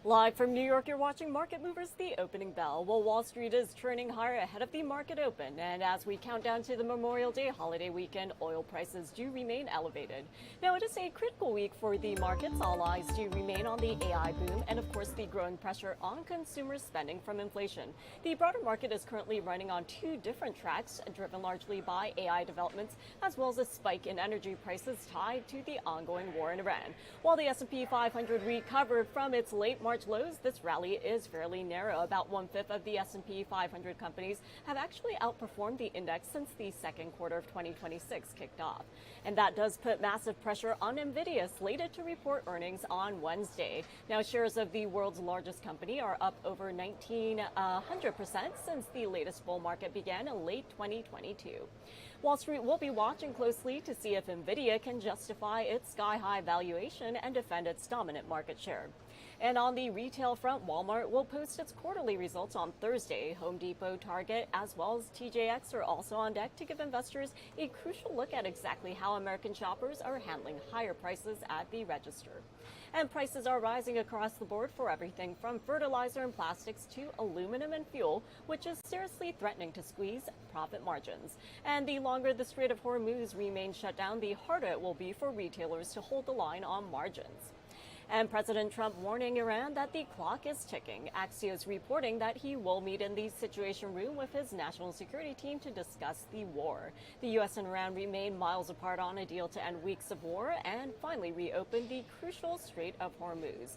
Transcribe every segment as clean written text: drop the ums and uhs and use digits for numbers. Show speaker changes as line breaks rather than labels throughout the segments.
Live from New York, you're watching Market Movers, the opening bell. Well, Wall Street is trending higher ahead of the market open. And as we count down to the Memorial Day holiday weekend, oil prices do remain elevated. Now, it is a critical week for the markets. All eyes do remain on the AI boom and, of course, the growing pressure on consumer spending from inflation. The broader market is currently running on two different tracks, driven largely by AI developments, as well as a spike in energy prices tied to the ongoing war in Iran. While the S&P 500 recovered from its late March lows, this rally is fairly narrow. About 1/5 of the S&P 500 companies have actually outperformed the index since the second quarter of 2026 kicked off. And that does put massive pressure on Nvidia, slated to report earnings on Wednesday. Now, shares of the world's largest company are up over 1,900% since the latest bull market began in late 2022. Wall Street will be watching closely to see if Nvidia can justify its sky-high valuation and defend its dominant market share. And on the retail front, Walmart will post its quarterly results on Thursday. Home Depot, Target, as well as TJX are also on deck to give investors a crucial look at exactly how American shoppers are handling higher prices at the register. And prices are rising across the board for everything from fertilizer and plastics to aluminum and fuel, which is seriously threatening to squeeze profit margins. And the longer the Strait of Hormuz remains shut down, the harder it will be for retailers to hold the line on margins. And President Trump warning Iran that the clock is ticking. Axios reporting that he will meet in the Situation Room with his national security team to discuss the war. The U.S. and Iran remain miles apart on a deal to end weeks of war and finally reopen the crucial Strait of Hormuz.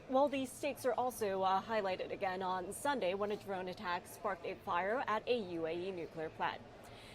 Well, the stakes are also highlighted again on Sunday when a drone attack sparked a fire at a UAE nuclear plant.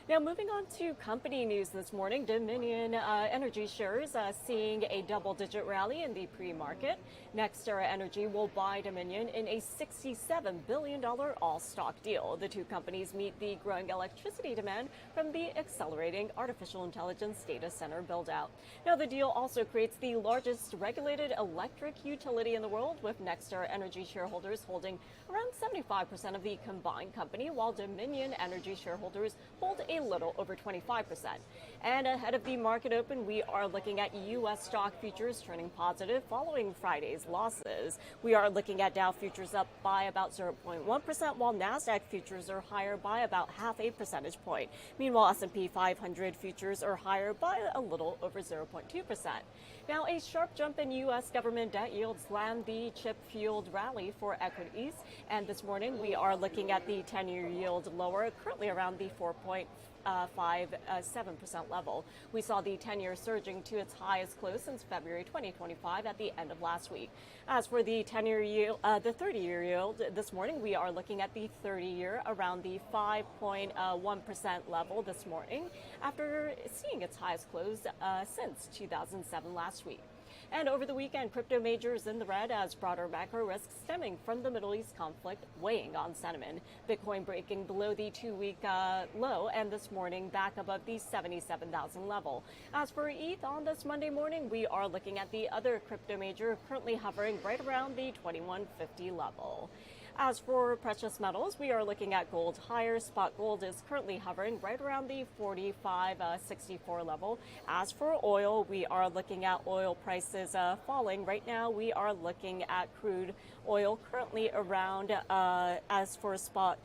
Now, moving on to company news this morning, Dominion Energy shares seeing a double-digit rally in the pre-market. NextEra Energy will buy Dominion in a $67 billion all-stock deal. The two companies meet the growing electricity demand from the accelerating artificial intelligence data center build-out. Now, the deal also creates the largest regulated electric utility in the world, with NextEra Energy shareholders holding around 75% of the combined company, while Dominion Energy shareholders hold a little over 25%. And ahead of the market open, we are looking at U.S. stock futures turning positive following Friday's losses. We are looking at Dow futures up by about 0.1%, while NASDAQ futures are higher by about half a percentage point. Meanwhile, S&P 500 futures are higher by a little over 0.2%. Now, a sharp jump in U.S. government debt yields slammed the chip-fueled rally for equities. And this morning, we are looking at the 10-year yield lower, currently around the 4.57% level. We saw the 10-year surging to its highest close since February 2025 at the end of last week. As for the 10-year yield, the 30-year yield, this morning we are looking at the 30-year around the 5.1% level this morning, after seeing its highest close since 2007 last week. And over the weekend, crypto majors in the red as broader macro risks stemming from the Middle East conflict weighing on sentiment. Bitcoin breaking below the 2-week low, and this morning back above the 77,000 level. As for ETH on this Monday morning, we are looking at the other crypto major currently hovering right around the 2150 level. As for precious metals, we are looking at gold higher. Spot gold is currently hovering right around the 45.64 level. As for oil, we are looking at oil prices falling. Right now, we are looking at crude oil currently around, as for spot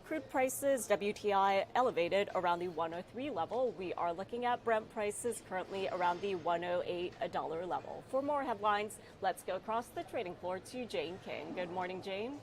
crude prices, WTI elevated around the 103 level. We are looking at Brent prices currently around the $108 level. For more headlines, let's go across the trading floor to Jane King. Good morning, Jane.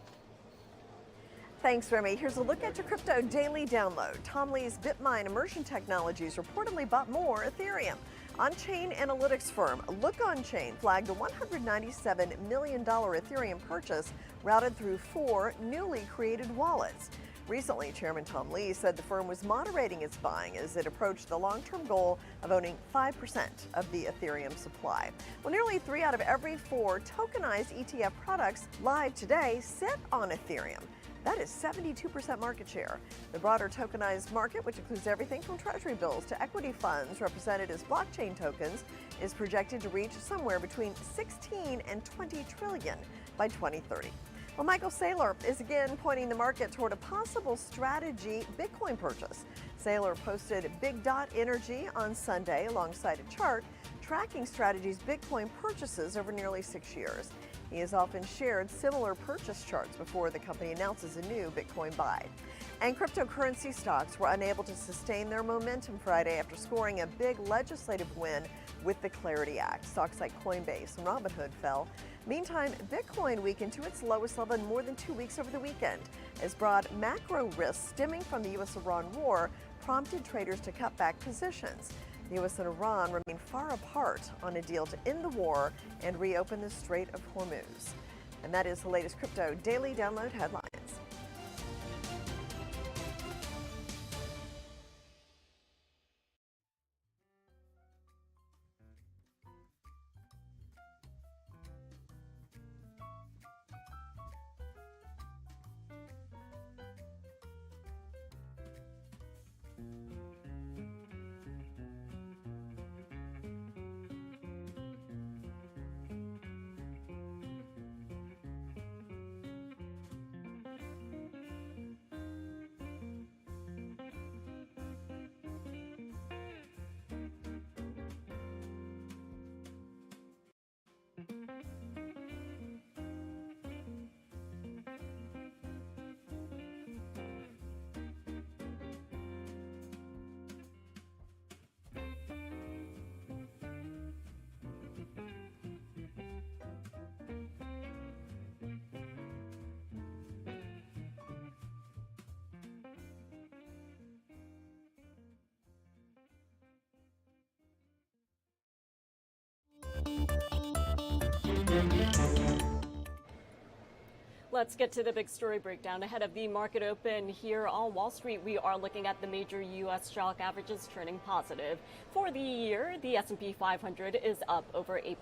Thanks, Remy. Here's a look at your crypto daily download. Tom Lee's BitMine Immersion Technologies reportedly bought more Ethereum. On-chain analytics firm Look On-Chain flagged a $197 million Ethereum purchase routed through 4 newly created wallets. Recently, Chairman Tom Lee said the firm was moderating its buying as it approached the long-term goal of owning 5% of the Ethereum supply. Well, nearly 3 out of every 4 tokenized ETF products live today sit on Ethereum. That is 72% market share. The broader tokenized market, which includes everything from treasury bills to equity funds represented as blockchain tokens, is projected to reach somewhere between 16 and 20 trillion by 2030. Well, Michael Saylor is again pointing the market toward a possible strategy Bitcoin purchase. Saylor posted Big Dot Energy on Sunday alongside a chart tracking Strategy's Bitcoin purchases over nearly 6 years. He has often shared similar purchase charts before the company announces a new Bitcoin buy. And cryptocurrency stocks were unable to sustain their momentum Friday after scoring a big legislative win with the Clarity Act. Stocks like Coinbase and Robinhood fell. Meantime, Bitcoin weakened to its lowest level in more than 2 weeks over the weekend, as broad macro risks stemming from the U.S.-Iran war prompted traders to cut back positions. The U.S. and Iran remain far apart on a deal to end the war and reopen the Strait of Hormuz. And that is the latest Crypto Daily Download headlines.
Let's get to the big story breakdown. Ahead of the market open here on Wall Street, we are looking at the major U.S. stock averages turning positive. For the year, the S&P 500 is up over 8%.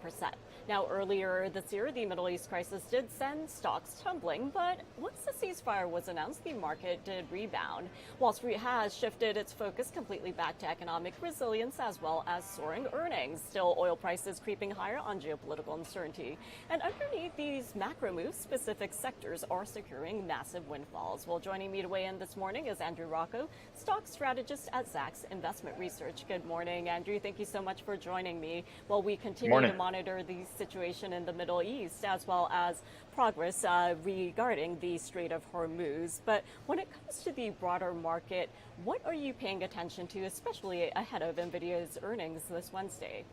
Now, earlier this year, the Middle East crisis did send stocks tumbling, but once the ceasefire was announced, the market did rebound. Wall Street has shifted its focus completely back to economic resilience as well as soaring earnings. Still, oil prices creeping higher on geopolitical uncertainty. And underneath these macro moves, specific sectors are securing massive windfalls. Well, joining me to weigh in this morning is Andrew Rocco, stock strategist at Zacks Investment Research. Good morning, Andrew. Thank you so much for joining me. Well, we continue to monitor the situation in the Middle East as well as progress regarding the Strait of Hormuz. But when it comes to the broader market, what are you paying attention to, especially ahead of Nvidia's earnings this Wednesday?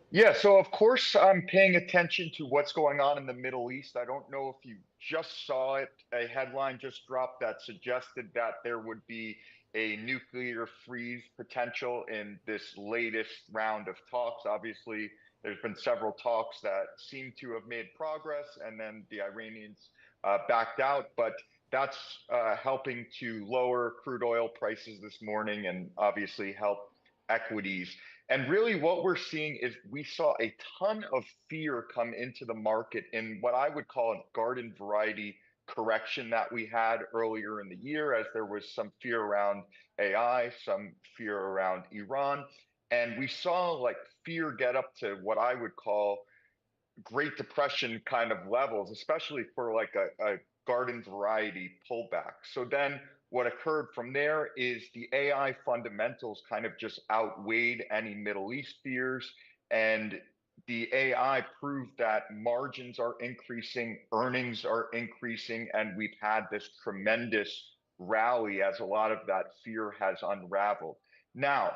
Yeah, so of course I'm paying attention to what's going on in the Middle East. I don't know if you just saw it. A headline just dropped that suggested that there would be a nuclear freeze potential in this latest round of talks. Obviously, there's been several talks that seem to have made progress, and then the Iranians backed out. But that's helping to lower crude oil prices this morning and obviously help equities. And really what we're seeing is we saw a ton of fear come into the market in what I would call a garden variety correction that we had earlier in the year, as there was some fear around AI, some fear around Iran. And we saw like fear get up to what I would call Great Depression kind of levels, especially for like a garden variety pullback. So then what occurred from there is the AI fundamentals kind of just outweighed any Middle East fears. And the AI proved that margins are increasing, earnings are increasing, and we've had this tremendous rally as a lot of that fear has unraveled. Now,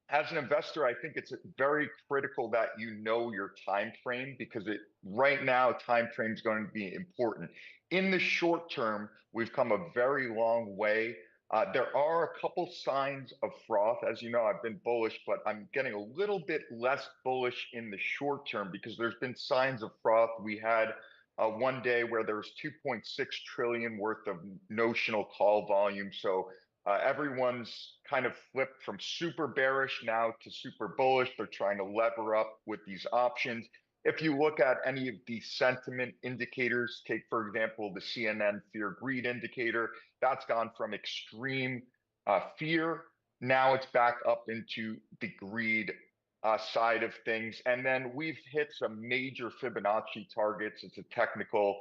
as an investor, I think it's very critical that you know your time frame, because right now time frame is going to be important. In the short term, we've come a very long way. There are a couple signs of froth. As you know, I've been bullish, but I'm getting a little bit less bullish in the short term because there's been signs of froth. We had one day where there was 2.6 trillion worth of notional call volume. So everyone's kind of flipped from super bearish now to super bullish. They're trying to lever up with these options. If you look at any of the sentiment indicators, take, for example, the CNN fear greed indicator, that's gone from extreme fear. Now it's back up into the greed side of things. And then we've hit some major Fibonacci targets. It's a technical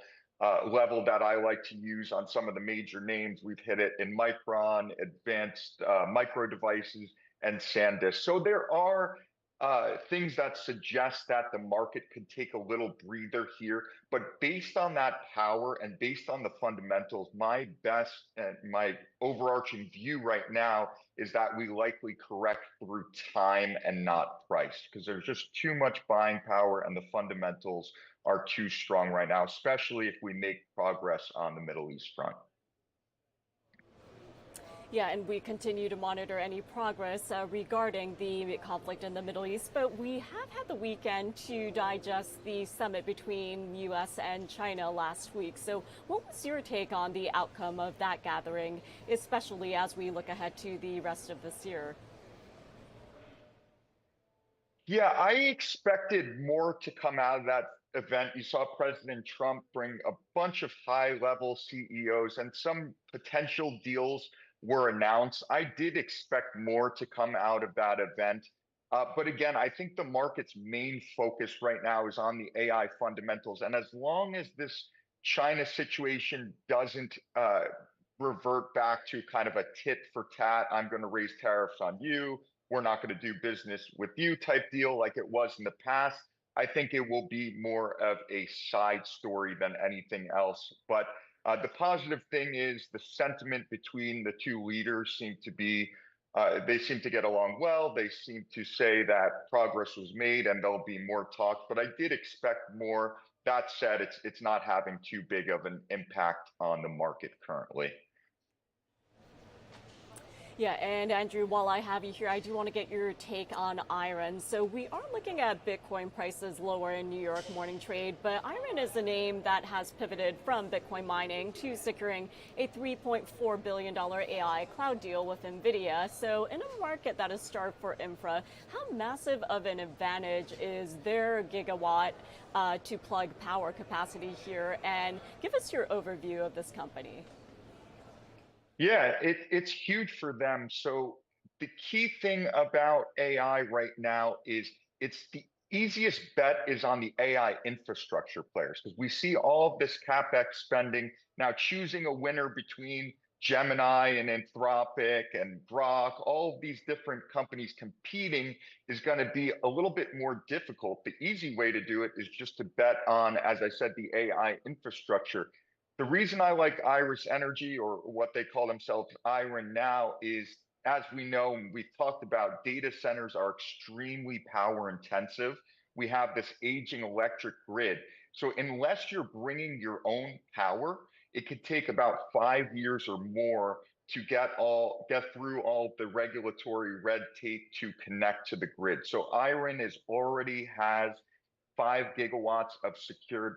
level that I like to use on some of the major names. We've hit it in Micron, Advanced Micro Devices, and SanDisk. So there are things that suggest that the market could take a little breather here. But based on that power and based on the fundamentals, my best and my overarching view right now is that we likely correct through time and not price, because there's just too much buying power and the fundamentals are too strong right now, especially if we make progress on the Middle East front.
Yeah, and we continue to monitor any progress regarding the conflict in the Middle East. But we have had the weekend to digest the summit between U.S. and China last week. So, what was your take on the outcome of that gathering, especially as we look ahead to the rest of this year?
Yeah, I expected more to come out of that event. You saw President Trump bring a bunch of high-level CEOs, and some potential deals were announced. I did expect more to come out of that event. But again, I think the market's main focus right now is on the AI fundamentals. And as long as this China situation doesn't revert back to kind of a tit for tat, I'm going to raise tariffs on you, we're not going to do business with you type deal like it was in the past, I think it will be more of a side story than anything else. But the positive thing is the sentiment between the two leaders seem to be, they seem to get along well. They seem to say that progress was made and there'll be more talks. But I did expect more. That said, it's not having too big of an impact on the market currently.
Yeah, and Andrew, while I have you here, I do want to get your take on iron. So we are looking at Bitcoin prices lower in New York morning trade, but iron is a name that has pivoted from Bitcoin mining to securing a $3.4 billion AI cloud deal with Nvidia. So in a market that is starved for infra, how massive of an advantage is their gigawatt to plug power capacity here? And give us your overview of this company.
Yeah, it's huge for them. So the key thing about AI right now is it's the easiest bet is on the AI infrastructure players, because we see all of this CapEx spending now. Choosing a winner between Gemini and Anthropic and Grok, all of these different companies competing is going to be a little bit more difficult. The easy way to do it is just to bet on, as I said, the AI infrastructure. The reason I like Iris Energy, or what they call themselves Iron now, is, as we know, and we've talked about, data centers are extremely power intensive. We have this aging electric grid. So unless you're bringing your own power, it could take about 5 years or more to get through all the regulatory red tape to connect to the grid. So Iron is already has 5 gigawatts of secured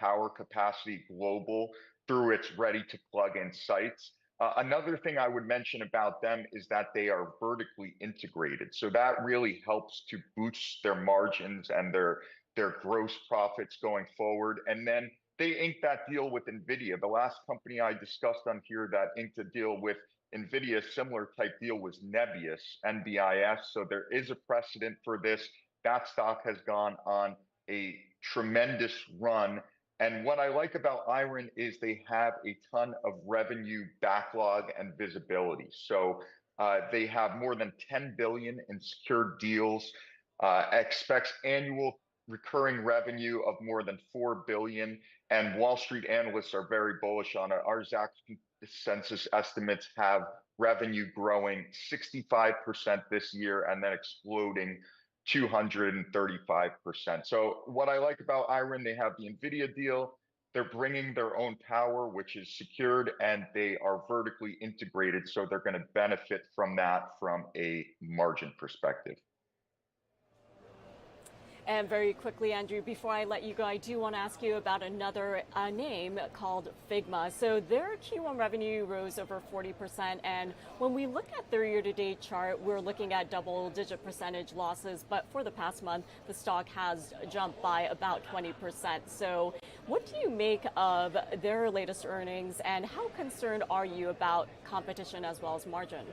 power capacity global through its ready to plug in sites. Another thing I would mention about them is that they are vertically integrated. So that really helps to boost their margins and their gross profits going forward. And then they inked that deal with Nvidia. The last company I discussed on here that inked a deal with Nvidia, similar type deal, was Nebius, NBIS. So there is a precedent for this. That stock has gone on a tremendous run. And what I like about Iron is they have a ton of revenue backlog and visibility. So they have more than 10 billion in secured deals, expects annual recurring revenue of more than 4 billion. And Wall Street analysts are very bullish on it. Our Zacks census estimates have revenue growing 65% this year and then exploding 235%. So what I like about Iron, they have the Nvidia deal. They're bringing their own power, which is secured, and they are vertically integrated. So they're going to benefit from that from a margin perspective.
And very quickly, Andrew, before I let you go, I do want to ask you about another name called Figma. So their Q1 revenue rose over 40%. And when we look at their year-to-date chart, we're looking at double-digit percentage losses. But for the past month, the stock has jumped by about 20%. So what do you make of their latest earnings, and how concerned are you about competition as well as margin?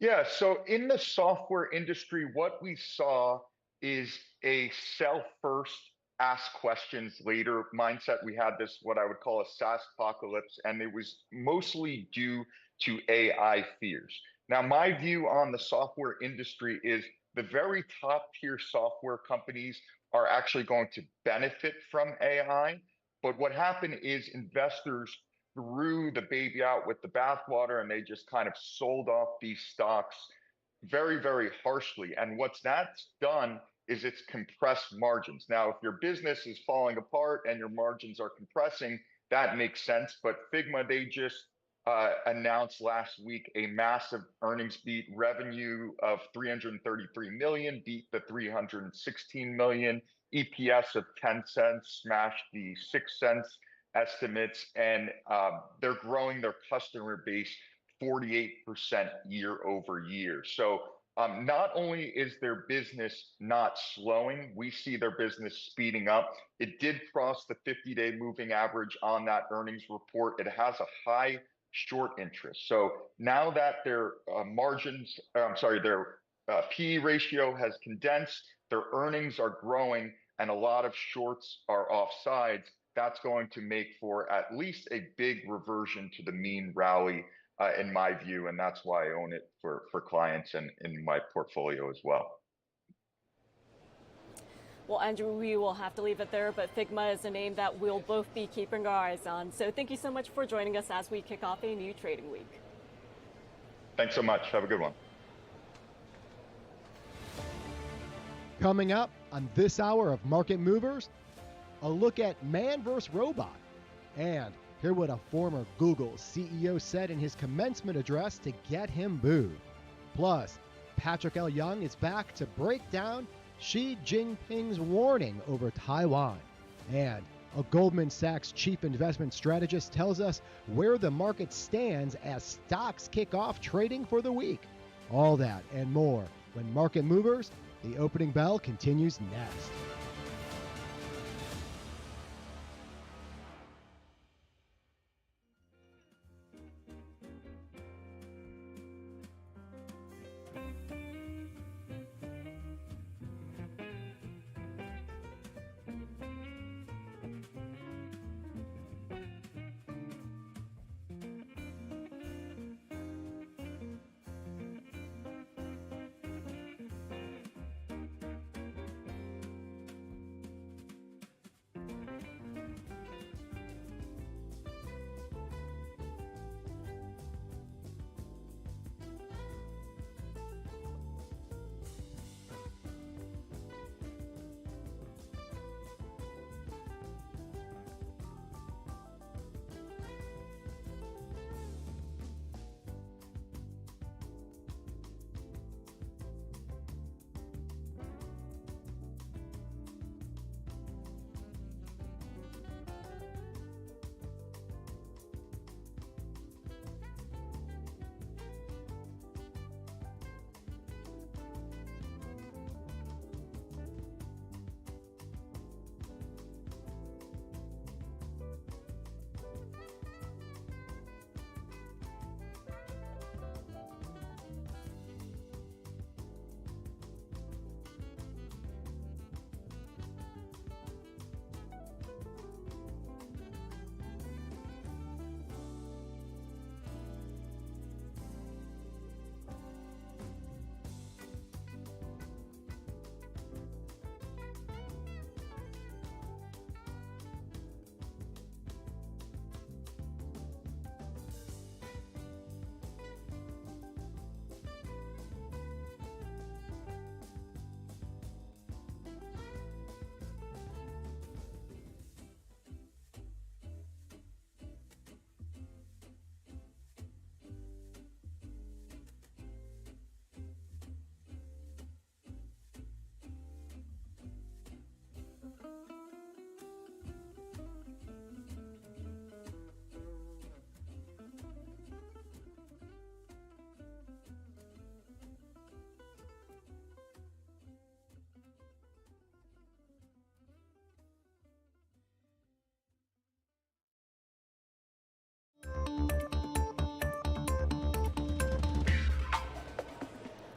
Yeah, so in the software industry, what we saw is a sell first, ask questions later mindset. We had this, what I would call a SaaS apocalypse, and it was mostly due to AI fears. Now, my view on the software industry is the very top tier software companies are actually going to benefit from AI. But what happened is investors threw the baby out with the bathwater and they just kind of sold off these stocks very, very harshly. And what's that's done is it's compressed margins. Now, if your business is falling apart and your margins are compressing, that makes sense. But Figma, they just announced last week a massive earnings beat, revenue of 333 million, beat the 316 million, EPS of 10 cents, smashed the 6 cents estimates, and they're growing their customer base 48% year over year. So not only is their business not slowing, we see their business speeding up. It did cross the 50-day moving average on that earnings report. It has a high short interest. So now that their their PE ratio has condensed, their earnings are growing, and a lot of shorts are offsides, that's going to make for at least a big reversion to the mean rally, in my view, and that's why I own it for clients and in my portfolio as well.
Well, Andrew, we will have to leave it there, but Figma is a name that we'll both be keeping our eyes on. So thank you so much for joining us as we kick off a new trading week.
Thanks so much. Have a good one.
Coming up on this hour of Market Movers, a look at man versus robot, and hear what a former Google CEO said in his commencement address to get him booed. Plus, Patrick L. Young is back to break down Xi Jinping's warning over Taiwan. And a Goldman Sachs chief investment strategist tells us where the market stands as stocks kick off trading for the week. All that and more when Market Movers, the opening bell, continues next.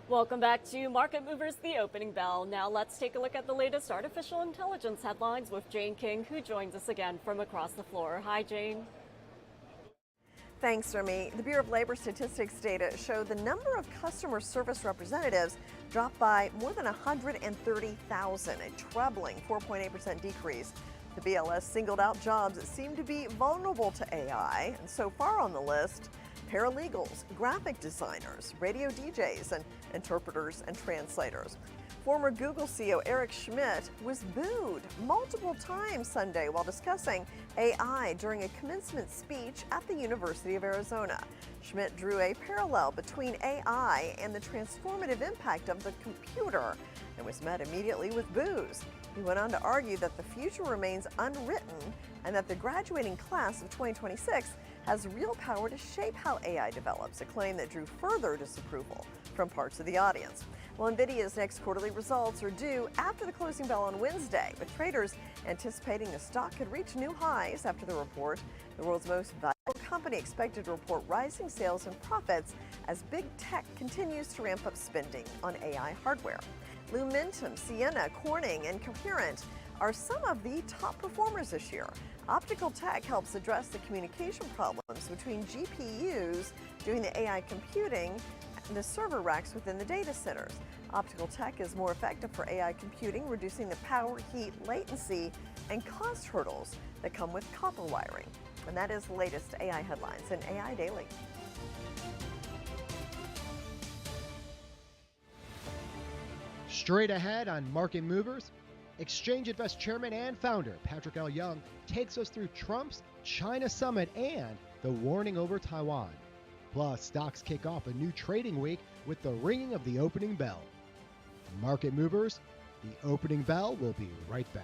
Welcome back to Market Movers, the opening bell. Now let's take a look at the latest artificial intelligence headlines with Jane King, who joins us again from across the floor. Hi, Jane.
Thanks, Remy. The Bureau of Labor Statistics data show the number of customer service representatives dropped by more than 130,000, a troubling 4.8% decrease. The BLS singled out jobs that seem to be vulnerable to AI, and so far on the list, paralegals, graphic designers, radio DJs, and interpreters and translators. Former Google CEO Eric Schmidt was booed multiple times Sunday while discussing AI during a commencement speech at the University of Arizona. Schmidt drew a parallel between AI and the transformative impact of the computer and was met immediately with boos. He went on to argue that the future remains unwritten and that the graduating class of 2026 has real power to shape how AI develops, a claim that drew further disapproval from parts of the audience. Well, Nvidia's next quarterly results are due after the closing bell on Wednesday, with traders anticipating the stock could reach new highs after the report. The world's most valuable company expected to report rising sales and profits as big tech continues to ramp up spending on AI hardware. Lumentum, Ciena, Corning, and Coherent are some of the top performers this year. Optical tech helps address the communication problems between GPUs doing the AI computing and the server racks within the data centers. Optical tech is more effective for AI computing, reducing the power, heat, latency, and cost hurdles that come with copper wiring. And that is the latest AI headlines in AI Daily.
Straight ahead on Market Movers, Exchange Invest Chairman and Founder Patrick L. Young takes us through Trump's China Summit and the warning over Taiwan. Plus, stocks kick off a new trading week with the ringing of the opening bell. Market Movers, the opening bell will be right back.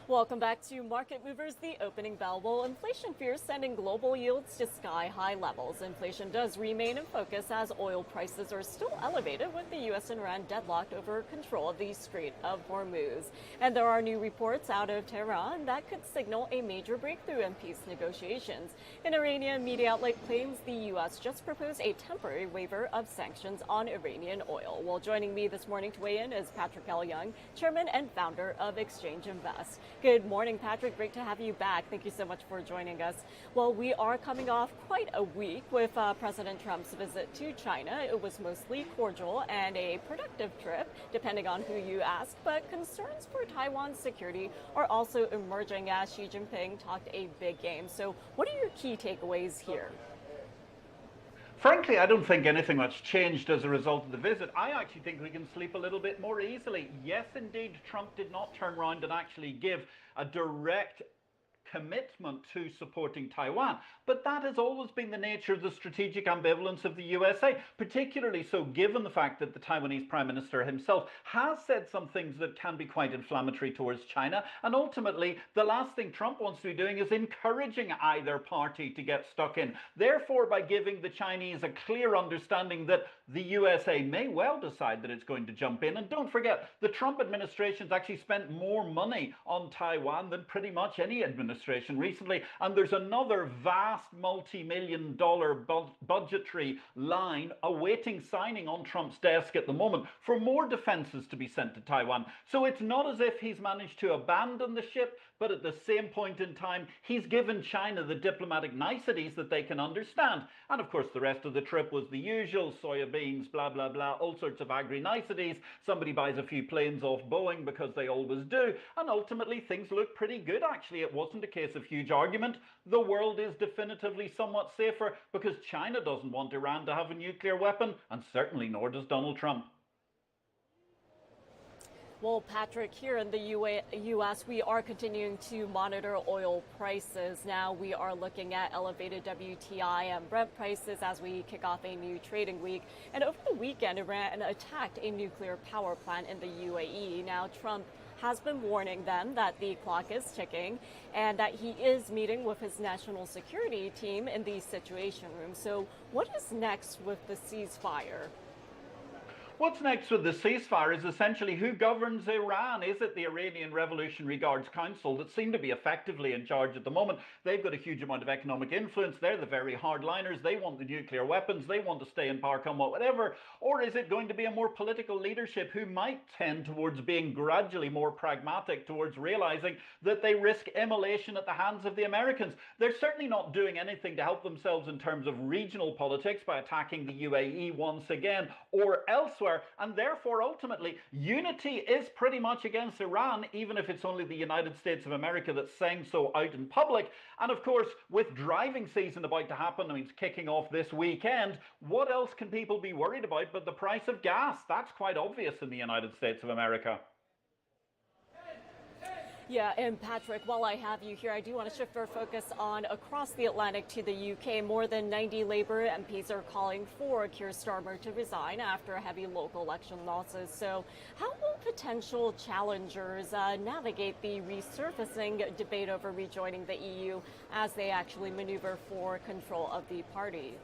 Welcome back to Market Movers, the opening bell. Well, inflation fears sending global yields to sky-high levels. Inflation does remain in focus as oil prices are still elevated, with the U.S. and Iran deadlocked over control of the Strait of Hormuz. And there are new reports out of Tehran that could signal a major breakthrough in peace negotiations. An Iranian media outlet claims the U.S. just proposed a temporary waiver of sanctions on Iranian oil. Well, joining me this morning to weigh in is Patrick L. Young, Chairman and Founder of Exchange Invest. Good morning, Patrick. Great to have you back. Thank you so much for joining us. Well, we are coming off quite a week with President Trump's visit to China. It was mostly cordial and a productive trip, depending on who you ask. But concerns for Taiwan's security are also emerging as Xi Jinping talked a big game. So what are your key takeaways here?
Frankly, I don't think anything much changed as a result of the visit. I actually think we can sleep a little bit more easily. Yes, indeed, Trump did not turn around and actually give a direct commitment to supporting Taiwan. But that has always been the nature of the strategic ambivalence of the USA, particularly so given the fact that the Taiwanese Prime Minister himself has said some things that can be quite inflammatory towards China. And ultimately, the last thing Trump wants to be doing is encouraging either party to get stuck in. Therefore, by giving the Chinese a clear understanding that the USA may well decide that it's going to jump in. And don't forget, the Trump administration's actually spent more money on Taiwan than pretty much any administration administration recently, and there's another vast multi-million-dollar budgetary line awaiting signing on Trump's desk at the moment for more defenses to be sent to Taiwan. So it's not as if he's managed to abandon the ship, but at the same point in time, he's given China the diplomatic niceties that they can understand. And of course, the rest of the trip was the usual: soya beans, blah, blah, blah, all sorts of agri-niceties. Somebody buys a few planes off Boeing because they always do. And ultimately, things look pretty good, actually. It wasn't a case of huge argument. The world is definitively somewhat safer because China doesn't want Iran to have a nuclear weapon, and certainly nor does Donald Trump.
Well, Patrick, here in the U.S., we are continuing to monitor oil prices. Now we are looking at elevated WTI and Brent prices as we kick off a new trading week. And over the weekend, Iran attacked a nuclear power plant in the UAE. Now, Trump has been warning them that the clock is ticking and that he is meeting with his national security team in the Situation Room. So what is next with the ceasefire?
What's next with the ceasefire is essentially who governs Iran. Is it the Iranian Revolutionary Guards Council that seem to be effectively in charge at the moment? They've got a huge amount of economic influence. They're the very hardliners. They want the nuclear weapons. They want to stay in power, come whatever. Or is it going to be a more political leadership who might tend towards being gradually more pragmatic, towards realizing that they risk immolation at the hands of the Americans? They're certainly not doing anything to help themselves in terms of regional politics by attacking the UAE once again or elsewhere. And therefore, ultimately, unity is pretty much against Iran, even if it's only the United States of America that's saying so out in public. And of course, with driving season about to happen, I mean, it's kicking off this weekend, what else can people be worried about but the price of gas? That's quite obvious in the United States of America.
Yeah, and Patrick, while I have you here, I do want to shift our focus on across the Atlantic to the UK. More than 90 Labour MPs are calling for Keir Starmer to resign after heavy local election losses. So how will potential challengers navigate the resurfacing debate over rejoining the EU as they actually maneuver for control of the party?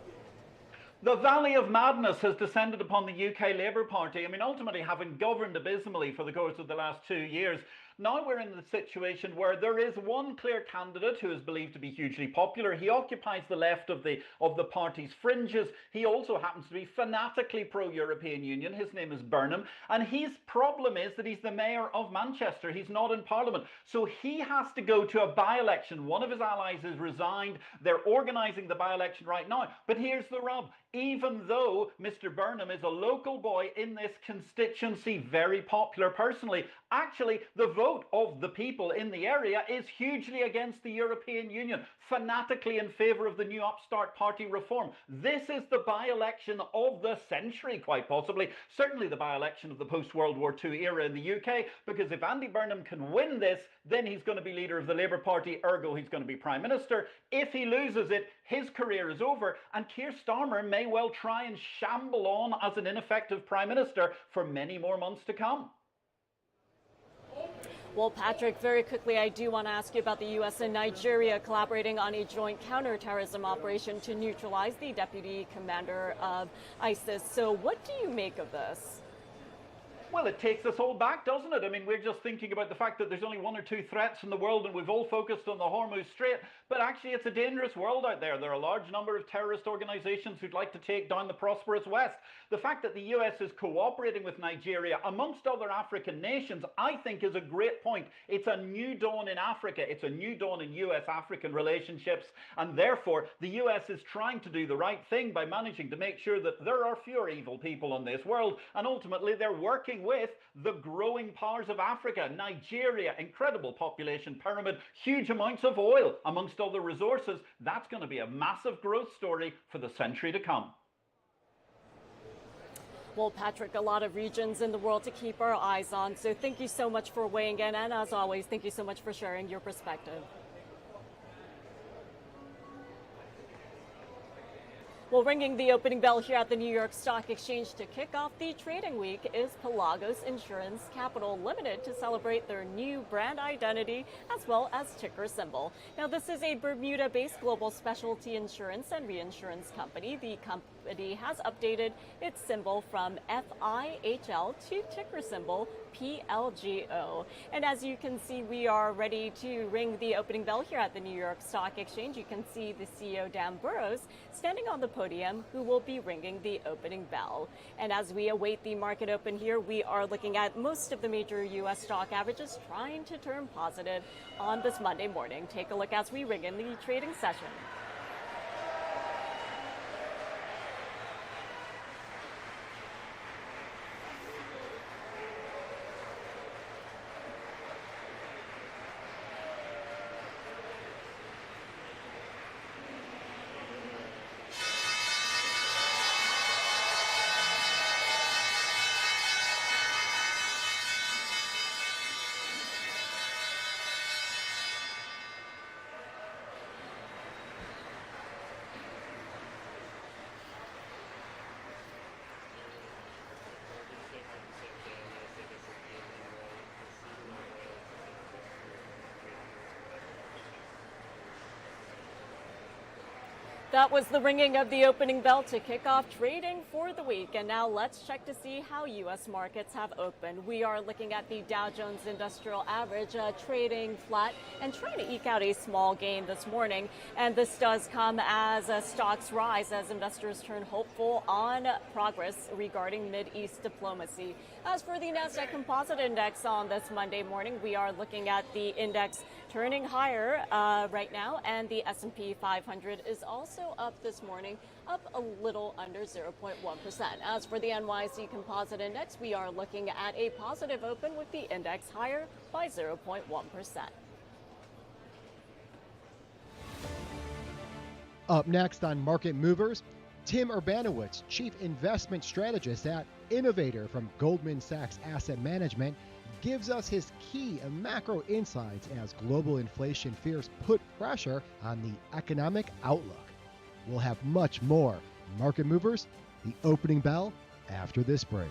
The valley of madness has descended upon the UK Labour Party. I mean, ultimately, having governed abysmally for the course of the last 2 years, now we're in the situation where there is one clear candidate who is believed to be hugely popular. He occupies the left of the party's fringes. He also happens to be fanatically pro-European Union. His name is Burnham. And his problem is that he's the mayor of Manchester. He's not in Parliament. So he has to go to a by-election. One of his allies has resigned. They're organising the by-election right now. But here's the rub. Even though Mr. Burnham is a local boy in this constituency, very popular personally, actually the vote of the people in the area is hugely against the European Union, fanatically in favour of the new upstart party reform. This is the by-election of the century, quite possibly. Certainly the by-election of the post-World War II era in the UK, because if Andy Burnham can win this, then he's going to be leader of the Labour Party, ergo he's going to be Prime Minister. If he loses it, his career is over, and Keir Starmer may well try and shamble on as an ineffective Prime Minister for many more months to come.
Well, Patrick, very quickly, I do want to ask you about the U.S. and Nigeria collaborating on a joint counterterrorism operation to neutralize the deputy commander of ISIS. So what do you make of this?
Well, it takes us all back, doesn't it? I mean, we're just thinking about the fact that there's only one or two threats in the world and we've all focused on the Hormuz Strait. But actually, it's a dangerous world out there. There are a large number of terrorist organizations who'd like to take down the prosperous West. The fact that the US is cooperating with Nigeria, amongst other African nations, I think is a great point. It's a new dawn in Africa. It's a new dawn in US-African relationships. And therefore, the US is trying to do the right thing by managing to make sure that there are fewer evil people in this world. And ultimately, they're working with the growing powers of Africa. Nigeria, incredible population pyramid, huge amounts of oil, amongst other resources. That's going to be a massive growth story for the century to come.
Well, Patrick, a lot of regions in the world to keep our eyes on. So thank you so much for weighing in. And as always, thank you so much for sharing your perspective. Well, ringing the opening bell here at the New York Stock Exchange to kick off the trading week is Pelagos Insurance Capital Limited to celebrate their new brand identity as well as ticker symbol. Now, this is a Bermuda-based global specialty insurance and reinsurance company. The company has updated its symbol from FIHL to ticker symbol PLGO. And as you can see, we are ready to ring the opening bell here at the New York Stock Exchange. You can see the CEO, Dan Burrows, standing on the podium, who will be ringing the opening bell. And as we await the market open here, we are looking at most of the major U.S. stock averages trying to turn positive on this Monday morning. Take a look as we ring in the trading session. That was the ringing of the opening bell to kick off trading for the week. And now let's check to see how U.S. markets have opened. We are looking at the Dow Jones Industrial Average trading flat and trying to eke out a small gain this morning. And this does come as stocks rise as investors turn hopeful on progress regarding Mideast diplomacy. As for the Nasdaq Composite Index on this Monday morning, we are looking at the index turning higher right now, and the S&P 500 is also up this morning, up a little under 0.1%. As for the NYSE Composite Index, we are looking at a positive open with the index higher by 0.1%.
Up next on Market Movers, Tim Urbanowitz, Chief Investment Strategist at Innovator from Goldman Sachs Asset Management, gives us his key macro insights as global inflation fears put pressure on the economic outlook. We'll have much more Market Movers, the opening bell, after this break.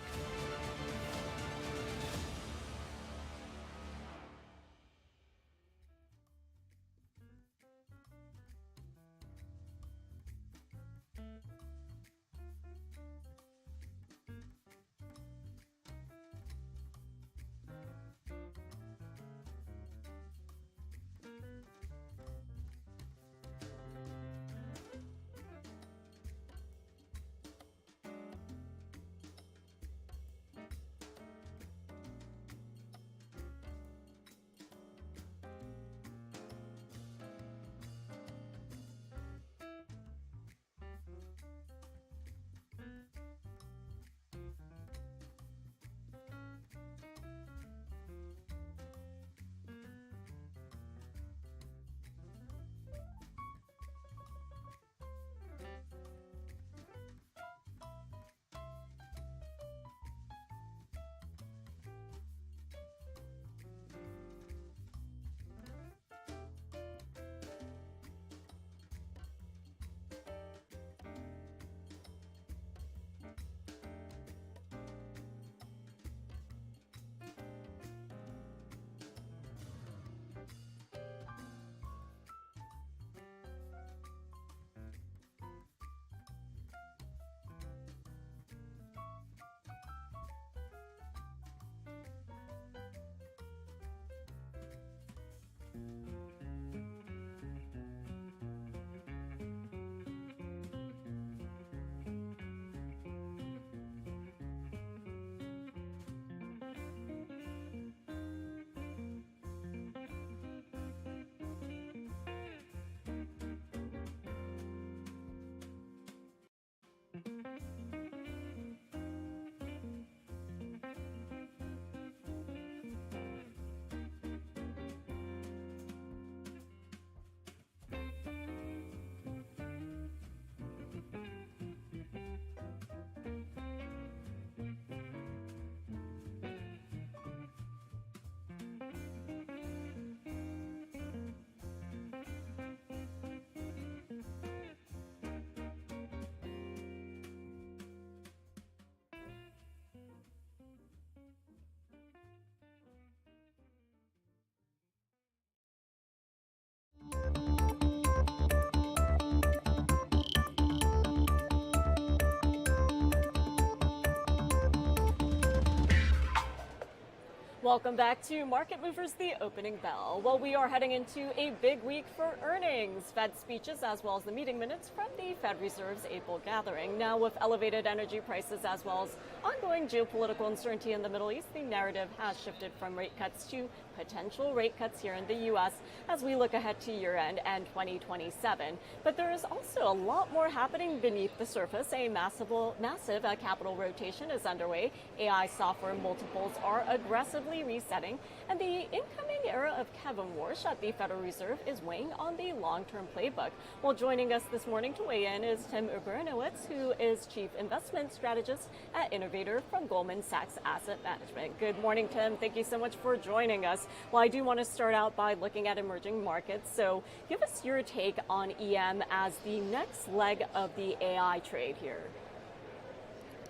Welcome back to Market Movers, the opening bell. Well, we are heading into a big week for earnings, Fed speeches, as well as the meeting minutes from the Fed Reserve's April gathering. Now, with elevated energy prices as well as ongoing geopolitical uncertainty in the Middle East, the narrative has shifted from rate cuts to potential rate cuts here in the U.S. as we look ahead to year-end and 2027. But there is also a lot more happening beneath the surface. A massive capital rotation is underway. AI software multiples are aggressively resetting, and the incoming era of Kevin Warsh at the Federal Reserve is weighing on the long-term playbook. Well, joining us this morning to weigh in is Tim Urbernowitz, who is Chief Investment Strategist at Innovator from Goldman Sachs Asset Management. Good morning, Tim. Thank you so much for joining us. Well, I do want to start out by looking at emerging markets. So give us your take on EM as the next leg of the AI trade here.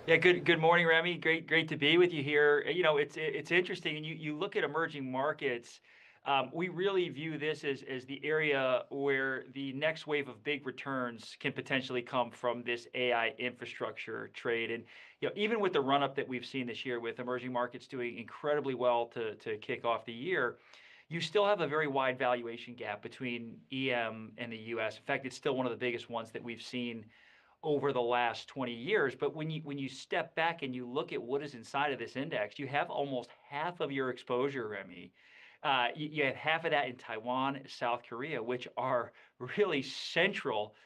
Yeah, good morning, Remy. Great to be with you here. You know, it's interesting, and you look at emerging markets. We really view this as the area where the next wave of big returns can potentially come from this AI infrastructure trade. And you know, even with the run up that we've seen this year, with emerging markets doing incredibly well to kick off the year, you still have a very wide valuation gap between EM and the U.S. In fact, it's still one of the biggest ones that we've seen over the last 20 years. But when you step back and you look at what is inside of this index, you have almost half of your exposure, Remy. You have half of that in Taiwan, South Korea, which are really central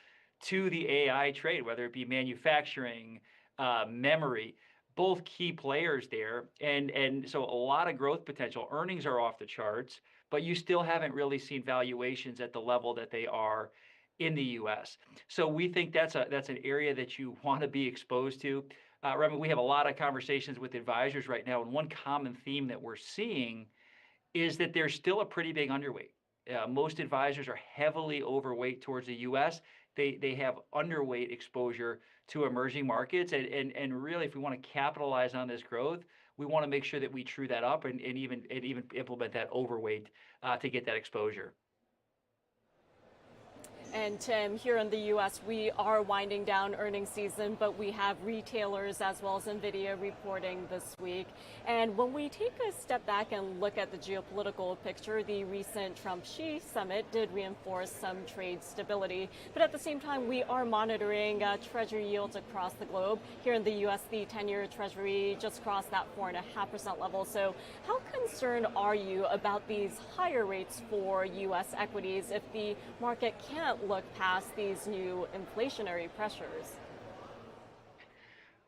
to the AI trade, whether it be manufacturing, memory, both key players there. And so a lot of growth potential. Earnings are off the charts, but you still haven't really seen valuations at the level that they are in the U.S. So we think that's an area that you want to be exposed to. Remy, we have a lot of conversations with advisors right now, and one common theme that we're seeing is that there's still a pretty big underweight. Most advisors are heavily overweight towards the U.S. They have underweight exposure to emerging markets, and really, if we want to capitalize on this growth, we want to make sure that we true that up and even implement that overweight to get that exposure.
And Tim, here in the U.S., we are winding down earnings season, but we have retailers as well as Nvidia reporting this week. And when we take a step back and look at the geopolitical picture, the recent Trump-Xi summit did reinforce some trade stability. But at the same time, we are monitoring treasury yields across the globe. Here in the U.S., the 10-year treasury just crossed that 4.5% level. So how concerned are you about these higher rates for U.S. equities if the market can't look past these new inflationary pressures?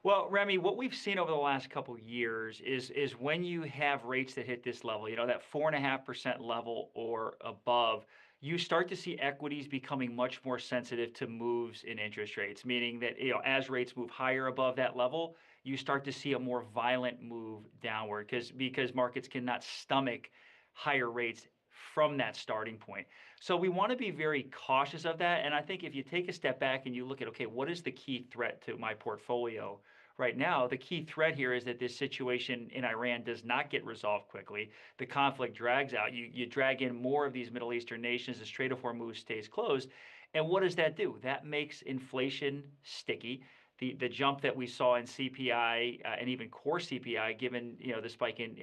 Well, Remy, what we've seen over the last couple of years is when you have rates that hit this level, you know, that 4.5% level or above, you start to see equities becoming much more sensitive to moves in interest rates, meaning that, you know, as rates move higher above that level, you start to see a more violent move downward because markets cannot stomach higher rates from that starting point. So we want to be very cautious of that. And I think if you take a step back and you look at, okay, what is the key threat to my portfolio right now? The key threat here is that this situation in Iran does not get resolved quickly. The conflict drags out. You drag in more of these Middle Eastern nations. The Strait of Hormuz stays closed. And what does that do? That makes inflation sticky. The jump that we saw in CPI and even core CPI, given the spike in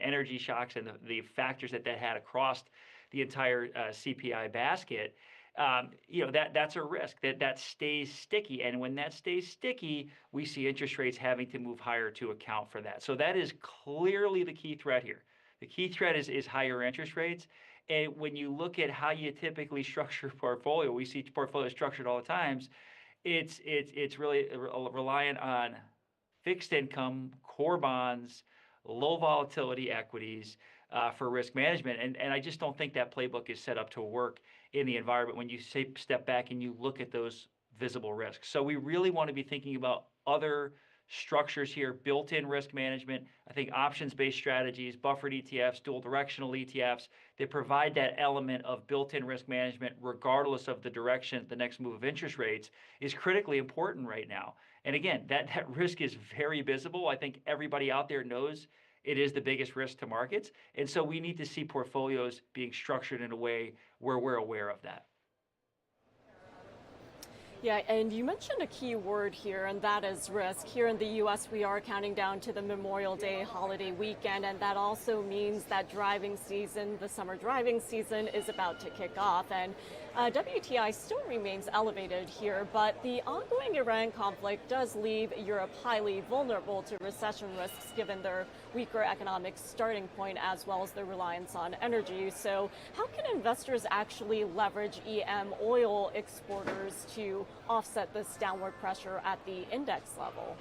energy shocks and the factors that had across the entire CPI basket, that's a risk that stays sticky. And when that stays sticky, we see interest rates having to move higher to account for that. So that is clearly the key threat here. The key threat is higher interest rates. And when you look at how you typically structure a portfolio, we see portfolios structured all the times. It's really reliant on fixed income, core bonds, low volatility equities for risk management. And I just don't think that playbook is set up to work in the environment when you step back and you look at those visible risks. So we really want to be thinking about other structures here, built-in risk management. I think options-based strategies, buffered ETFs, dual directional ETFs, that provide that element of built-in risk management regardless of the direction, the next move of interest rates, is critically important right now. And again, that risk is very visible. I think everybody out there knows it is the biggest risk to markets. And so we need to see portfolios being structured in a way where we're aware of that.
Yeah, and you mentioned a key word here, and that is risk. Here in the U.S., we are counting down to the Memorial Day holiday weekend, and that also means that driving season, the summer driving season, is about to kick off. And WTI still remains elevated here, but the ongoing Iran conflict does leave Europe highly vulnerable to recession risks given their weaker economic starting point as well as their reliance on energy. So how can investors actually leverage EM oil exporters to offset this downward pressure at the index level?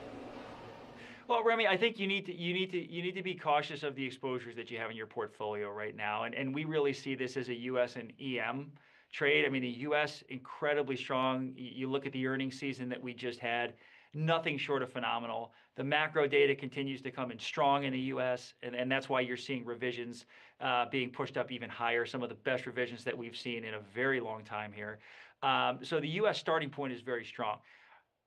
Well, Remy, I think you need to be cautious of the exposures that you have in your portfolio right now, and we really see this as a U.S. and EM trade. I mean, the U.S. incredibly strong. You look at the earnings season that we just had, nothing short of phenomenal. The macro data continues to come in strong in the U.S., and that's why you're seeing revisions being pushed up even higher. Some of the best revisions that we've seen in a very long time here. So the U.S. starting point is very strong.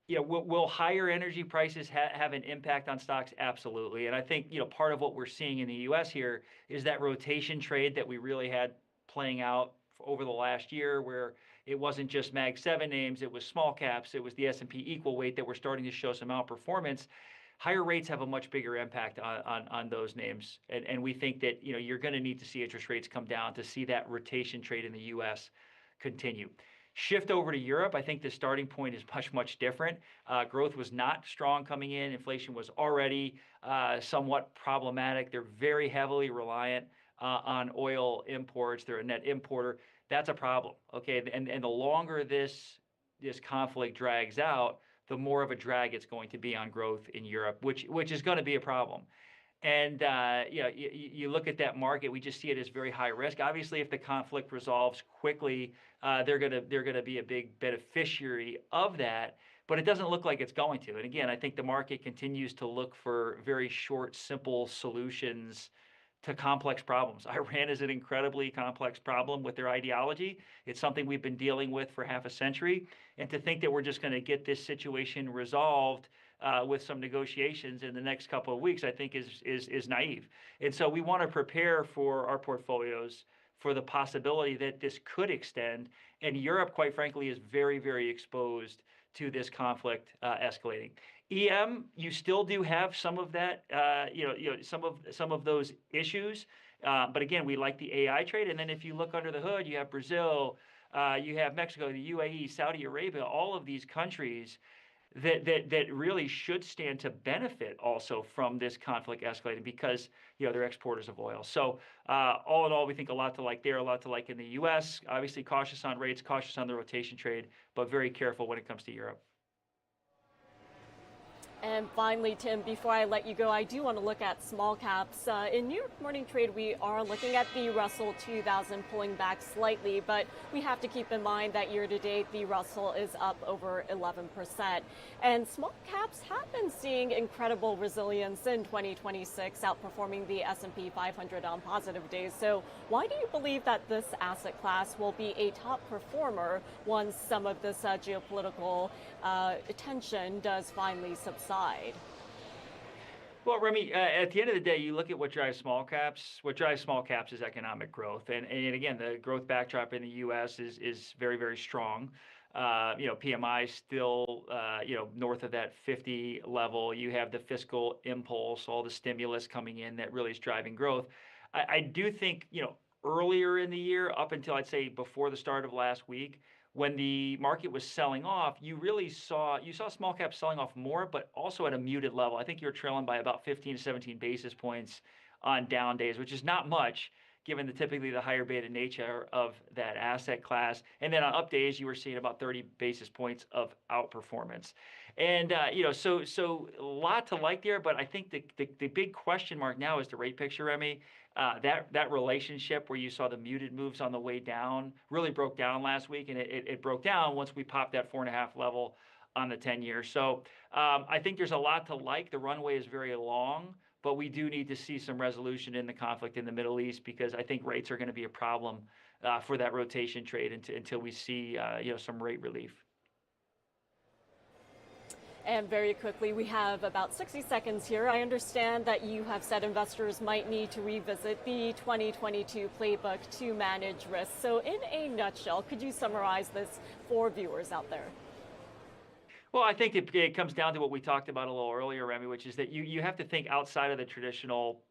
Yeah, will higher energy prices have an impact on stocks? Absolutely. And I think, part of what we're seeing in the US here is that rotation trade that we really had playing out over the last year, where it wasn't just Mag 7 names, it was small caps, it was the S&P equal weight that were starting to show some outperformance. Higher rates have a much bigger impact on those names. And we think that, you're going to need to see interest rates come down to see that rotation trade in the US continue. Shift over to Europe, I think the starting point is much, much different. Growth was not strong coming in. Inflation was already somewhat problematic. They're very heavily reliant on oil imports. They're a net importer. That's a problem, okay? And the longer this conflict drags out, the more of a drag it's going to be on growth in Europe, which is going to be a problem. And you look at that market, we just see it as very high risk. Obviously, if the conflict resolves quickly, they're gonna be a big beneficiary of that. But it doesn't look like it's going to. And again, I think the market continues to look for very short, simple solutions to complex problems. Iran is an incredibly complex problem with their ideology. It's something we've been dealing with for half a century. And to think that we're just going to get this situation resolved with some negotiations in the next couple of weeks, I think is naive. And so we want to prepare for our portfolios for the possibility that this could extend. And Europe, quite frankly, is very, very exposed to this conflict escalating. EM, you still do have some of that, some of those issues. But again, we like the AI trade. And then if you look under the hood, you have Brazil, you have Mexico, the UAE, Saudi Arabia, all of these countries that really should stand to benefit also from this conflict escalating because they're exporters of oil. So all in all, we think a lot to like there, a lot to like in the U.S. Obviously, cautious on rates, cautious on the rotation trade, but very careful when it comes to Europe.
And finally, Tim, before I let you go, I do want to look at small caps. In New York Morning Trade, we are looking at the Russell 2000 pulling back slightly, but we have to keep in mind that year to date, the Russell is up over 11%. And small caps have been seeing incredible resilience in 2026, outperforming the S&P 500 on positive days. So why do you believe that this asset class will be a top performer once some of this geopolitical tension does finally subside?
Well, Remy, at the end of the day, you look at what drives small caps. What drives small caps is economic growth, and again, the growth backdrop in the U.S. is very, very strong. PMI still north of that 50 level. You have the fiscal impulse, all the stimulus coming in that really is driving growth. I do think earlier in the year, up until I'd say before the start of last week, when the market was selling off, you saw small caps selling off more, but also at a muted level. I think you were trailing by about 15 to 17 basis points on down days, which is not much given typically the higher beta nature of that asset class. And then on up days, you were seeing about 30 basis points of outperformance. And so a lot to like there, but I think the big question mark now is the rate picture, Remy. That relationship where you saw the muted moves on the way down really broke down last week, and it broke down once we popped that 4.5 level on the 10-year. So I think there's a lot to like. The runway is very long, but we do need to see some resolution in the conflict in the Middle East because I think rates are going to be a problem for that rotation trade until we see some rate relief.
And very quickly, we have about 60 seconds here. I understand that you have said investors might need to revisit the 2022 playbook to manage risk. So in a nutshell, could you summarize this for viewers out there?
Well, I think it comes down to what we talked about a little earlier, Remy, which is that you have to think outside of the traditional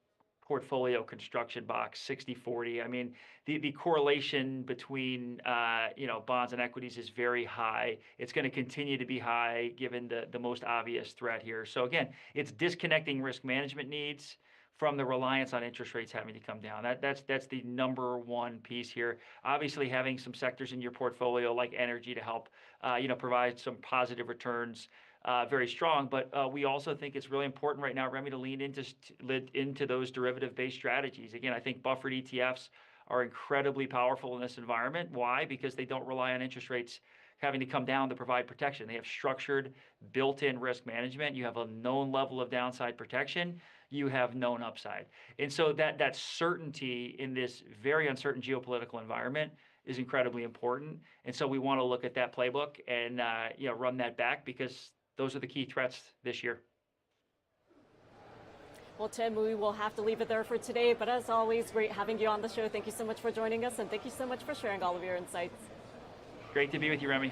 portfolio construction box 60/40. I mean, the correlation between bonds and equities is very high. It's going to continue to be high given the most obvious threat here. So again, it's disconnecting risk management needs from the reliance on interest rates having to come down. That's the number one piece here. Obviously, having some sectors in your portfolio like energy to help provide some positive returns, very strong. But we also think it's really important right now, Remy, to lean into those derivative-based strategies. Again, I think buffered ETFs are incredibly powerful in this environment. Why? Because they don't rely on interest rates having to come down to provide protection. They have structured, built-in risk management. You have a known level of downside protection. You have known upside. And so that certainty in this very uncertain geopolitical environment is incredibly important. And so we want to look at that playbook and run that back, because those are the key threats this year.
Well, Tim, we will have to leave it there for today. But as always, great having you on the show. Thank you so much for joining us, and thank you so much for sharing all of your insights.
Great to be with you, Remy.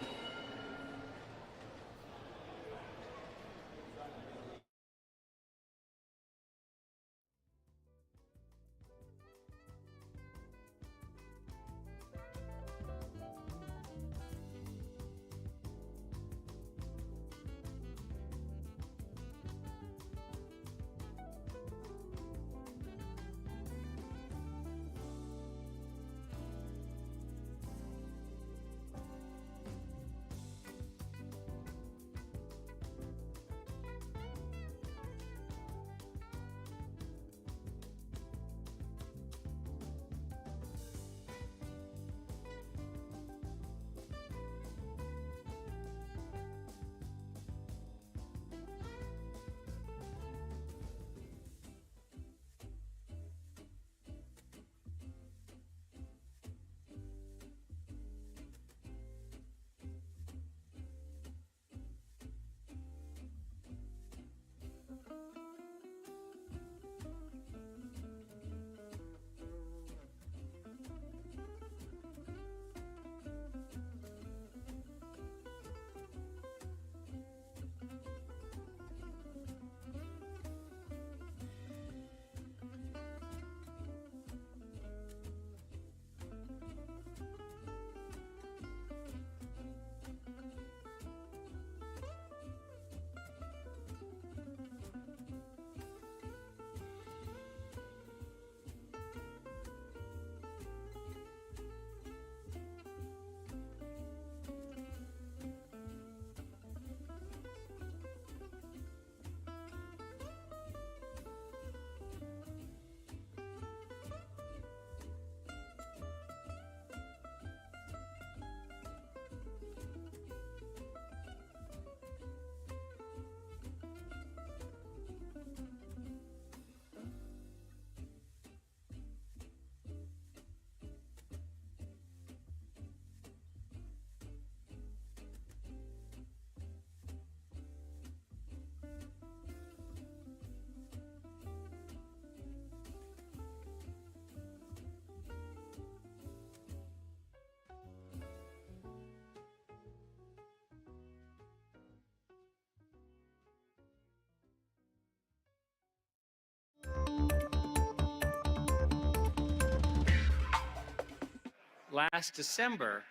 Last December,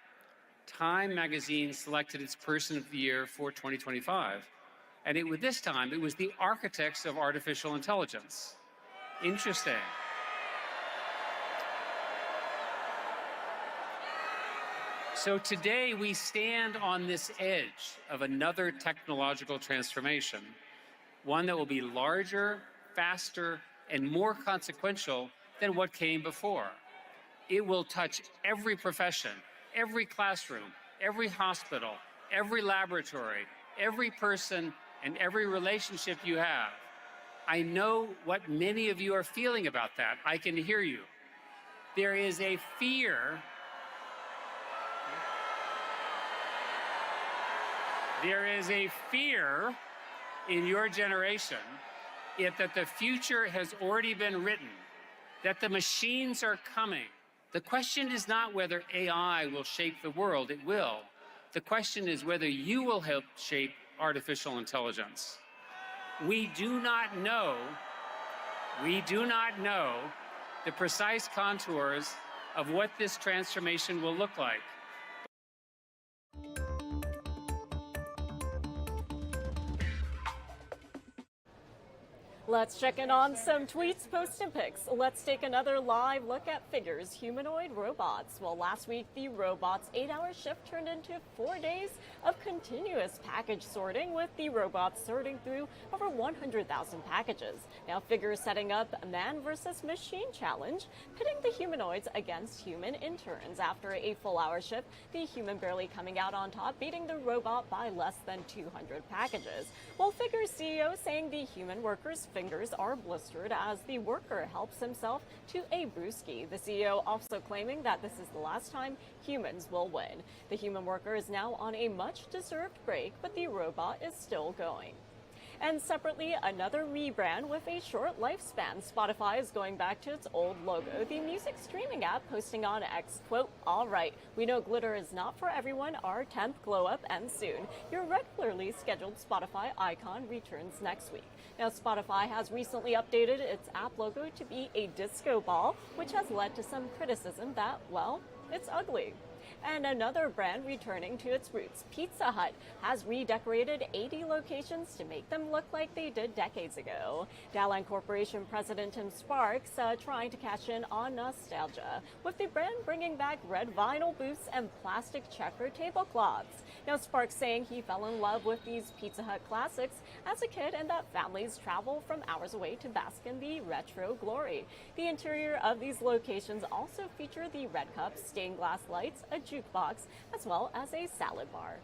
Time magazine selected its Person of the Year for 2025. And this time, it was the architects of artificial intelligence. Interesting. So today, we stand on this edge of another technological transformation, one that will be larger, faster, and more consequential than what came before. It will touch every profession, every classroom, every hospital, every laboratory, every person, and every relationship you have. I know what many of you are feeling about that. I can hear you. There is a fear. There is a fear in your generation that the future has already been written, that the machines are coming. The question is not whether AI will shape the world. It will. The question is whether you will help shape artificial intelligence. We do not know the precise contours of what this transformation will look like.
Let's check in on some tweets, posts, and pics. Let's take another live look at Figure's humanoid robots. Well, last week, the robot's 8-hour shift turned into 4 days of continuous package sorting, with the robots sorting through over 100,000 packages. Now, Figure is setting up a man versus machine challenge, pitting the humanoids against human interns. After a full-hour shift, the human barely coming out on top, beating the robot by less than 200 packages. While Figure's CEO saying the human workers' fingers are blistered as the worker helps himself to a brewski. The CEO also claiming that this is the last time humans will win. The human worker is now on a much-deserved break, but the robot is still going. And separately, another rebrand with a short lifespan. Spotify is going back to its old logo. The music streaming app posting on X, quote, "All right, we know glitter is not for everyone. Our 10th glow up ends soon. Your regularly scheduled Spotify icon returns next week." Now, Spotify has recently updated its app logo to be a disco ball, which has led to some criticism that, well, it's ugly. And another brand returning to its roots, Pizza Hut, has redecorated 80 locations to make them look like they did decades ago. Dowline Corporation President Tim Sparks trying to cash in on nostalgia, with the brand bringing back red vinyl booths and plastic checker tablecloths. Now, Sparks saying he fell in love with these Pizza Hut classics as a kid, and that families travel from hours away to bask in the retro glory. The interior of these locations also feature the red cups, stained glass lights, a jukebox, as well as a salad bar.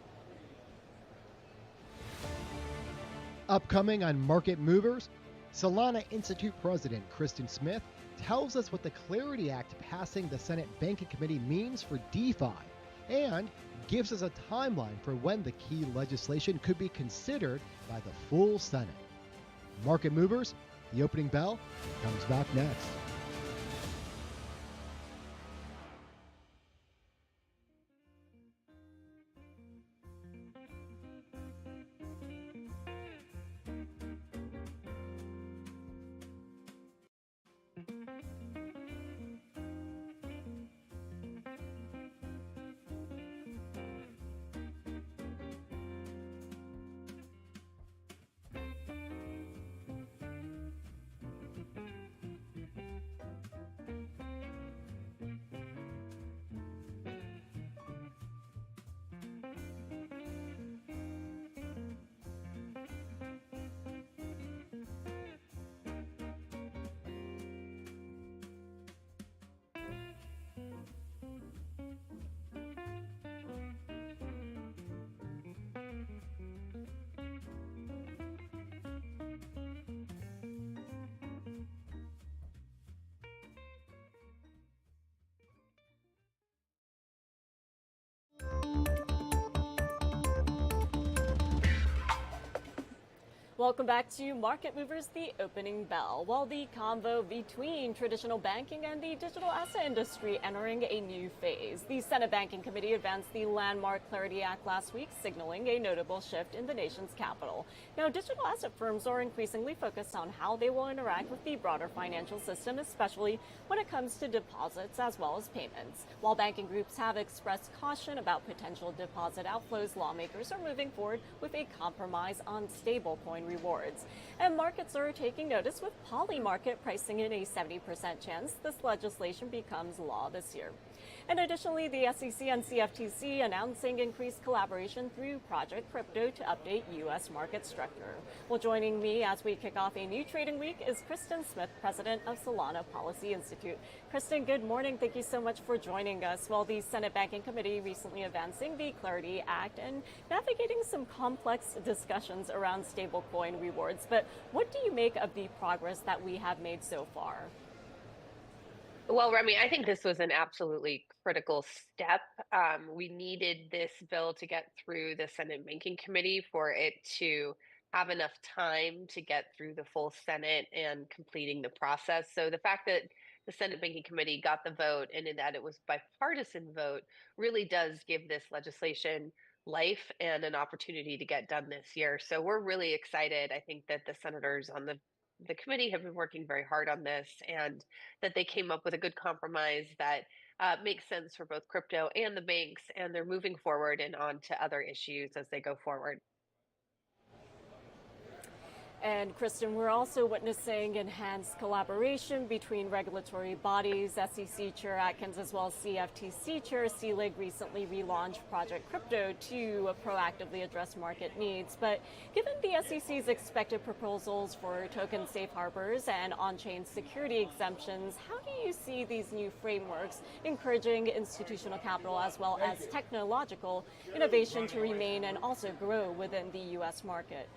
Upcoming on Market Movers, Solana Institute President Kristen Smith tells us what the Clarity Act passing the Senate Banking Committee means for DeFi, and gives us a timeline for when the key legislation could be considered by the full Senate. Market Movers, the opening bell, comes back next.
Welcome back to Market Movers, the opening bell. While the convo between traditional banking and the digital asset industry entering a new phase, the Senate Banking Committee advanced the landmark Clarity Act last week, signaling a notable shift in the nation's capital. Now, digital asset firms are increasingly focused on how they will interact with the broader financial system, especially when it comes to deposits as well as payments. While banking groups have expressed caution about potential deposit outflows, lawmakers are moving forward with a compromise on stablecoin rewards. And markets are taking notice, with Polymarket pricing in a 70% chance this legislation becomes law this year. And additionally, the SEC and CFTC announcing increased collaboration through Project Crypto to update U.S. market structure. Well, joining me as we kick off a new trading week is Kristen Smith, president of Solana Policy Institute. Kristen, good morning. Thank you so much for joining us. Well, the Senate Banking Committee recently advancing the Clarity Act and navigating some complex discussions around stablecoin rewards. But what do you make of the progress that we have made so far?
Well, Remy, I think this was an absolutely critical step. We needed this bill to get through the Senate Banking Committee for it to have enough time to get through the full Senate and completing the process. So the fact that the Senate Banking Committee got the vote and in that it was bipartisan vote really does give this legislation life and an opportunity to get done this year. So we're really excited. I think that the senators on the committee have been working very hard on this, and that they came up with a good compromise that makes sense for both crypto and the banks, and they're moving forward and on to other issues as they go forward.
And Kristen, we're also witnessing enhanced collaboration between regulatory bodies. SEC Chair Atkins as well as CFTC Chair Seelig recently relaunched Project Crypto to proactively address market needs. But given the SEC's expected proposals for token safe harbors and on-chain security exemptions, how do you see these new frameworks encouraging institutional capital as well as technological innovation to remain and also grow within the U.S. market?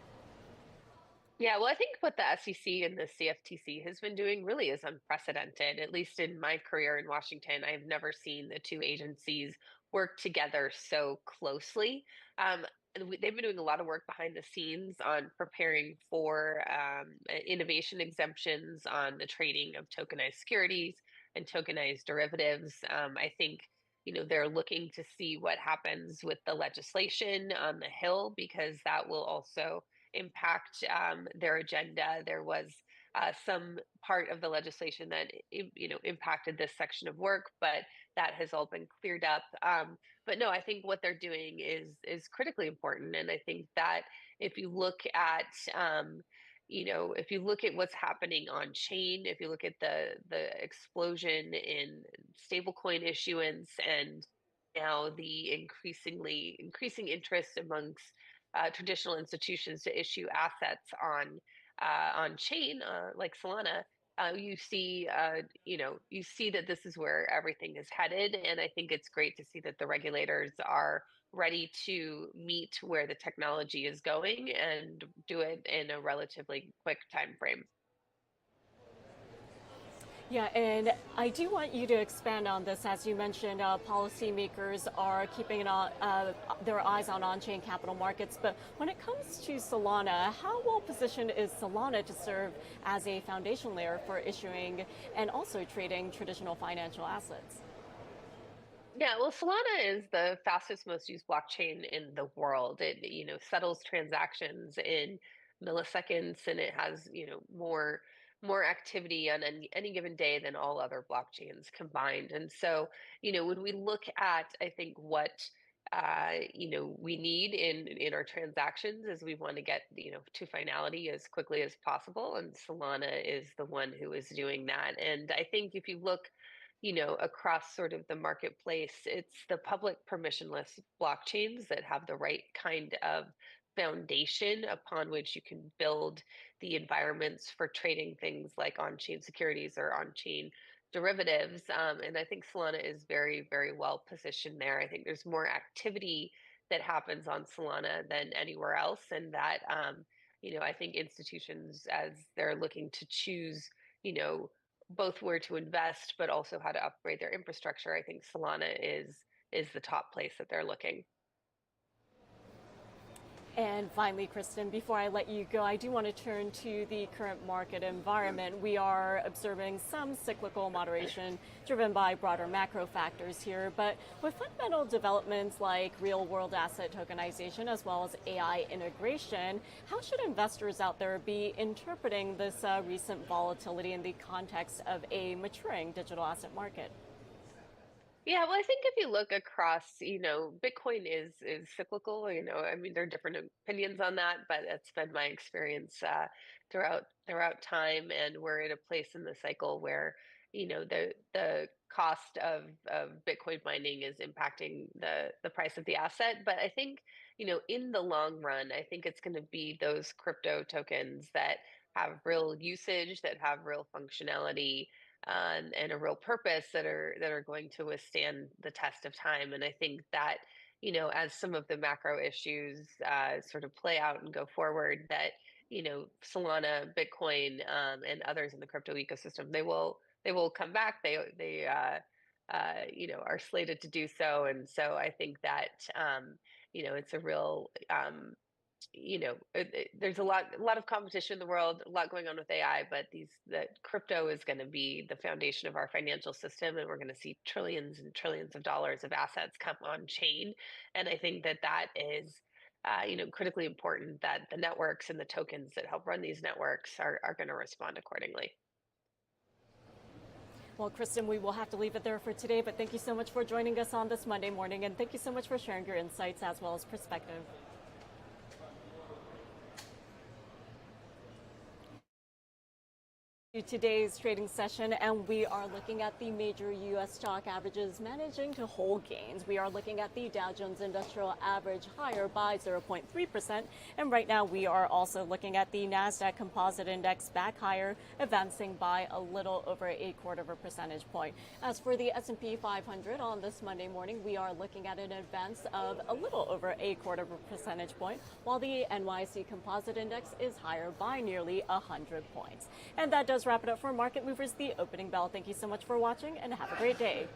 Yeah, well, I think what the SEC and the CFTC has been doing really is unprecedented. At least in my career in Washington, I've never seen the two agencies work together so closely. They've been doing a lot of work behind the scenes on preparing for innovation exemptions on the trading of tokenized securities and tokenized derivatives. I think they're looking to see what happens with the legislation on the Hill, because that will also impact their agenda. There was some part of the legislation that impacted this section of work, but that has all been cleared up. But no, I think what they're doing is critically important, and I think that if you look at if you look at what's happening on chain, if you look at the explosion in stablecoin issuance, and now the increasing interest amongst traditional institutions to issue assets on chain, like Solana, you see that this is where everything is headed, and I think it's great to see that the regulators are ready to meet where the technology is going and do it in a relatively quick time frame.
Yeah, and I do want you to expand on this. As you mentioned, policymakers are keeping their eyes on-chain capital markets. But when it comes to Solana, how well positioned is Solana to serve as a foundation layer for issuing and also trading traditional financial assets?
Yeah, well, Solana is the fastest, most used blockchain in the world. It, settles transactions in milliseconds, and it has, more activity on any given day than all other blockchains combined. And so, when we look at, I think what we need in our transactions is we want to get, to finality as quickly as possible, and Solana is the one who is doing that. And I think if you look across sort of the marketplace, it's the public permissionless blockchains that have the right kind of foundation upon which you can build the environments for trading things like on-chain securities or on-chain derivatives. And I think Solana is very, very well positioned there. I think there's more activity that happens on Solana than anywhere else, and that I think institutions, as they're looking to choose, you know, both where to invest, but also how to upgrade their infrastructure, I think Solana is the top place that they're looking.
And finally, Kristen, before I let you go, I do want to turn to the current market environment. We are observing some cyclical moderation driven by broader macro factors here, but with fundamental developments like real-world asset tokenization as well as AI integration, how should investors out there be interpreting this recent volatility in the context of a maturing digital asset market?
Yeah, well, I think if you look across, Bitcoin is cyclical. I mean, there are different opinions on that, but that's been my experience throughout time. And we're in a place in the cycle where, the cost of Bitcoin mining is impacting the price of the asset. But I think, in the long run, I think it's going to be those crypto tokens that have real usage, that have real functionality, and a real purpose, that are going to withstand the test of time. And I think that, as some of the macro issues sort of play out and go forward, that Solana, Bitcoin, and others in the crypto ecosystem, they will come back. They are slated to do so. And so I think that it's a real there's a lot of competition in the world, a lot going on with AI, but the crypto is going to be the foundation of our financial system, and we're going to see trillions and trillions of dollars of assets come on chain. And I think that is, critically important that the networks and the tokens that help run these networks are going to respond accordingly.
Well, Kristen, we will have to leave it there for today, but thank you so much for joining us on this Monday morning, and thank you so much for sharing your insights as well as perspective. Today's trading session, and we are looking at the major U.S. stock averages managing to hold gains. We are looking at the Dow Jones Industrial Average higher by 0.3%, and right now we are also looking at the NASDAQ Composite Index back higher, advancing by a little over 0.25 percentage point. As for the S&P 500 on this Monday morning, we are looking at an advance of a little over 0.25 percentage point, while the NYC Composite Index is higher by nearly 100 points. And that does wrap it up for Market Movers, the opening bell. Thank you so much for watching and have a great day.